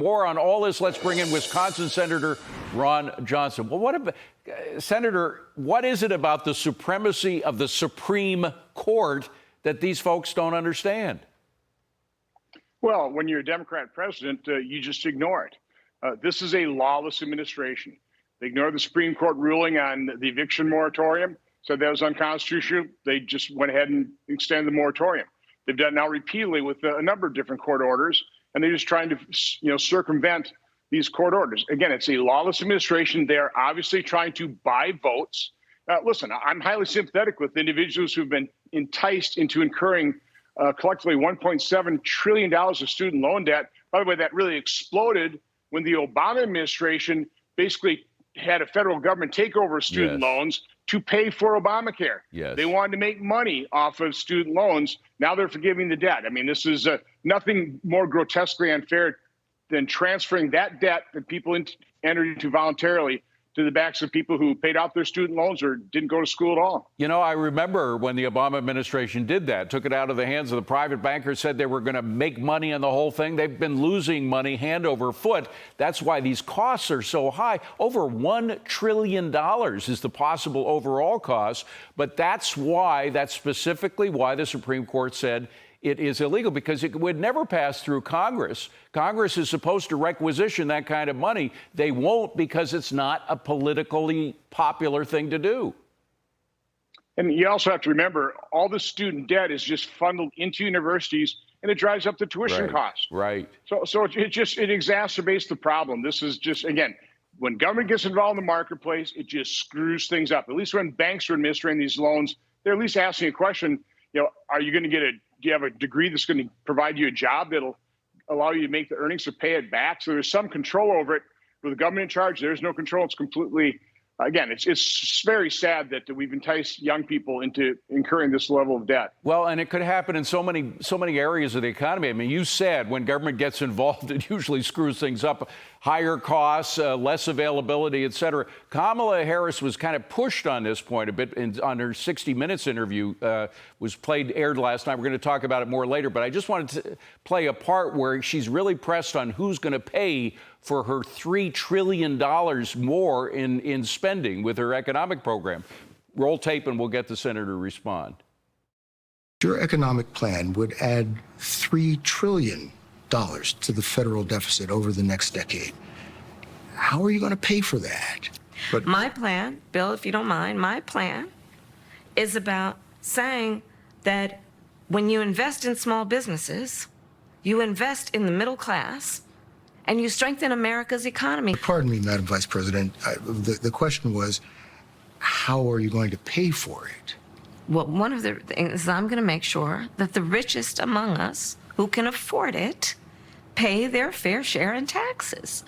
more on all this, let's bring in Wisconsin Senator Ron Johnson. Well, what about, Senator, what is it about the supremacy of the Supreme Court that these folks don't understand? Well, when you're a Democrat president, you just ignore it. This is a lawless administration. They ignored the Supreme Court ruling on the eviction moratorium, said that was unconstitutional. They just went ahead and extended the moratorium. They've done it now repeatedly with a number of different court orders, and they're just trying to, circumvent these court orders. Again, it's a lawless administration. They are obviously trying to buy votes. Listen, I'm highly sympathetic with individuals who've been enticed into incurring collectively $1.7 trillion of student loan debt. By the way, that really exploded when the Obama administration basically had a federal government take over student loans to pay for Obamacare. Yes. They wanted to make money off of student loans. Now they're forgiving the debt. I mean, this is nothing more grotesquely unfair than transferring that debt that people entered into voluntarily to the backs of people who paid off their student loans or didn't go to school at all. You know, I remember when the Obama administration did that, took it out of the hands of the private bankers, said they were going to make money on the whole thing. They've been losing money hand over foot. That's why these costs are so high. Over $1 trillion is the possible overall cost. But that's specifically why the Supreme Court said it is illegal, because it would never pass through Congress. Congress is supposed to requisition that kind of money. They won't, because it's not a politically popular thing to do. And you also have to remember, all the student debt is just funneled into universities, and it drives up the tuition costs. Right. So it exacerbates the problem. This is just, again, when government gets involved in the marketplace, it just screws things up. At least when banks are administering these loans, they're at least asking a question, are you going to do you have a degree that's going to provide you a job that'll allow you to make the earnings to pay it back? So there's some control over it. With the government in charge, there's no control. It's completely, again, it's very sad that we've enticed young people into incurring this level of debt. Well, and it could happen in so many areas of the economy. I mean, you said when government gets involved, it usually screws things up. Higher costs, less availability, et cetera. Kamala Harris was kind of pushed on this point a bit on her 60 Minutes interview, aired last night. We're going to talk about it more later, but I just wanted to play a part where she's really pressed on who's going to pay for her $3 trillion more in spending with her economic program. Roll tape and we'll get the senator to respond. Your economic plan would add $3 trillion to the federal deficit over the next decade. How are you going to pay for that? But my plan, Bill, if you don't mind, my plan is about saying that when you invest in small businesses, you invest in the middle class, and you strengthen America's economy. Pardon me, Madam Vice President. The question was, how are you going to pay for it? Well, one of the things is I'm going to make sure that the richest among us who can afford it pay their fair share in taxes.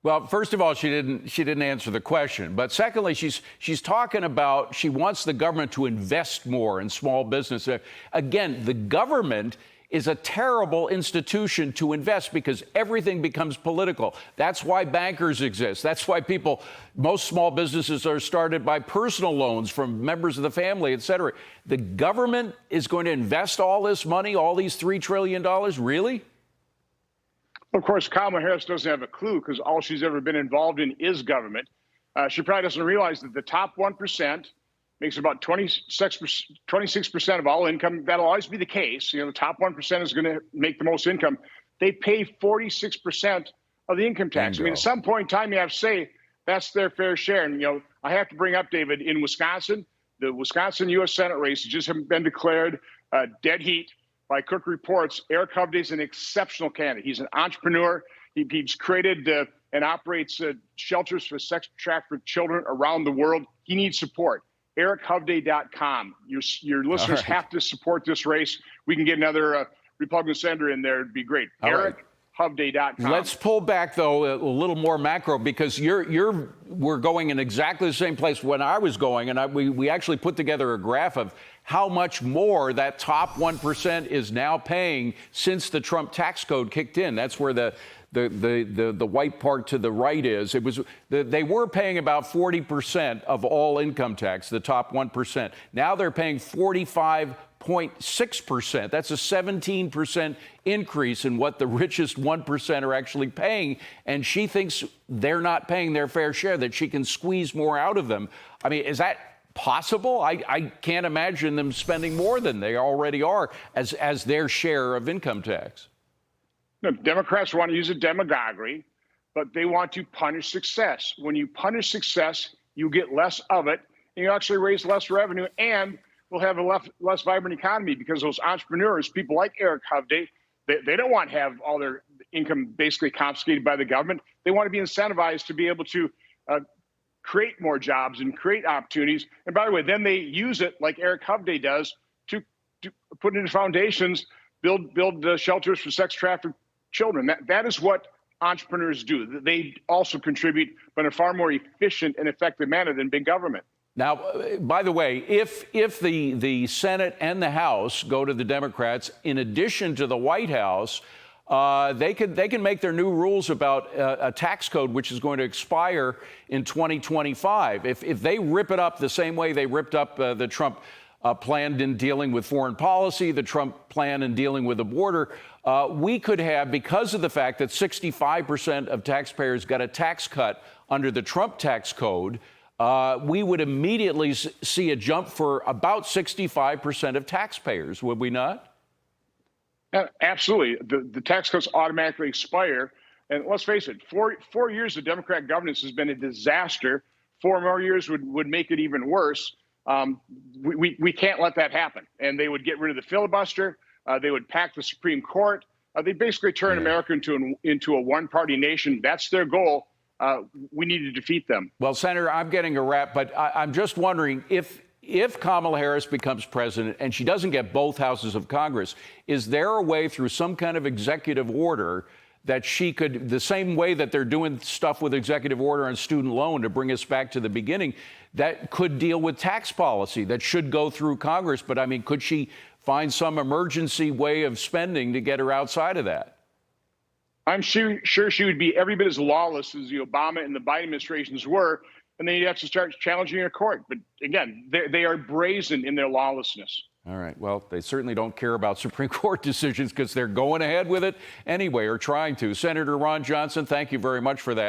Well, first of all, she didn't answer the question. But secondly, she's talking about she wants the government to invest more in small business. Again, the government is a terrible institution to invest because everything becomes political. That's why bankers exist. That's why most small businesses are started by personal loans from members of the family, et cetera. The government is going to invest all this money, all these $3 trillion, really? Of course, Kamala Harris doesn't have a clue because all she's ever been involved in is government. She probably doesn't realize that the top 1% makes about 26% of all income. That'll always be the case. The top 1% is going to make the most income. They pay 46% of the income tax. Bingo. I mean, at some point in time, you have to say that's their fair share. And, I have to bring up, David, in Wisconsin, the Wisconsin U.S. Senate race has just been declared dead heat by Cook Reports. Eric Hovde is an exceptional candidate. He's an entrepreneur. He's created and operates shelters for sex trafficked children around the world. He needs support. EricHovde.com. Your listeners have to support this race. We can get another Republican senator in there. It'd be great. EricHovde.com. Let's pull back, though, a little more macro, because we're going in exactly the same place when I was going, and we actually put together a graph of how much more that top 1% is now paying since the Trump tax code kicked in. That's where the white part to the right is. They were paying about 40% of all income tax, the top 1%. Now they're paying 45.6%. That's a 17% increase in what the richest 1% are actually paying. And she thinks they're not paying their fair share, that she can squeeze more out of them. I mean, is that possible? I can't imagine them spending more than they already are as their share of income tax. No, Democrats want to use a demagoguery, but they want to punish success. When you punish success, you get less of it, and you actually raise less revenue, and we'll have a less vibrant economy because those entrepreneurs, people like Eric Hovde, they don't want to have all their income basically confiscated by the government. They want to be incentivized to be able to create more jobs and create opportunities. And by the way, then they use it like Eric Hovde does to put into foundations, build shelters for sex trafficked children. That is what entrepreneurs do. They also contribute, but in a far more efficient and effective manner than big government. Now, by the way, if the Senate and the House go to the Democrats, in addition to the White House, they can make their new rules about a tax code which is going to expire in 2025. If they rip it up the same way they ripped up the Trump plan in dealing with foreign policy, the Trump plan in dealing with the border, we could have, because of the fact that 65% of taxpayers got a tax cut under the Trump tax code, we would immediately see a jump for about 65% of taxpayers, would we not? Absolutely. The tax cuts automatically expire. And let's face it, 4 years of Democrat governance has been a disaster. 4 more years would make it even worse. We can't let that happen. And they would get rid of the filibuster. They would pack the Supreme Court. They basically turn America into a one-party nation. That's their goal. We need to defeat them. Well, Senator, I'm getting a wrap, but I'm just wondering if Kamala Harris becomes president and she doesn't get both houses of Congress, is there a way through some kind of executive order that she could, the same way that they're doing stuff with executive order on student loan to bring us back to the beginning, that could deal with tax policy that should go through Congress? But I mean, could she find some emergency way of spending to get her outside of that? I'm sure she would be every bit as lawless as the Obama and the Biden administrations were, and then you'd have to start challenging her court. But again, they are brazen in their lawlessness. All right. Well, they certainly don't care about Supreme Court decisions because they're going ahead with it anyway, or trying to. Senator Ron Johnson, thank you very much for that.